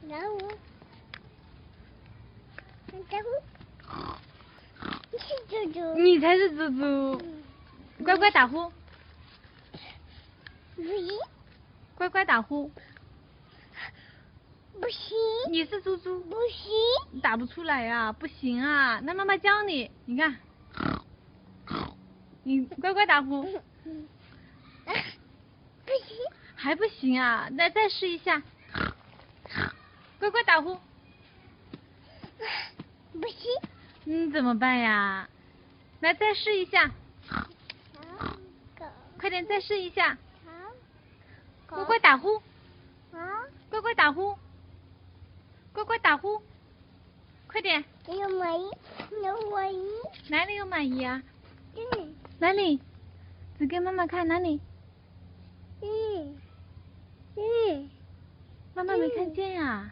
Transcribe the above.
然后，你是猪猪。你才是猪猪。乖乖打呼。不行。乖乖打呼。不行。你是猪猪。不行。打不出来呀，不行啊。那妈妈教你，你看，你乖乖打呼。不行。还不行啊？那再试一下。乖乖打呼。不行。怎么办呀？来，再试一下。快点，再试一下。乖乖打呼。乖乖打呼。乖乖打呼。快点。有蚂蚁，有蚂蚁。哪里有蚂蚁啊？嗯。哪里？指给妈妈看哪里？妈妈没看见呀。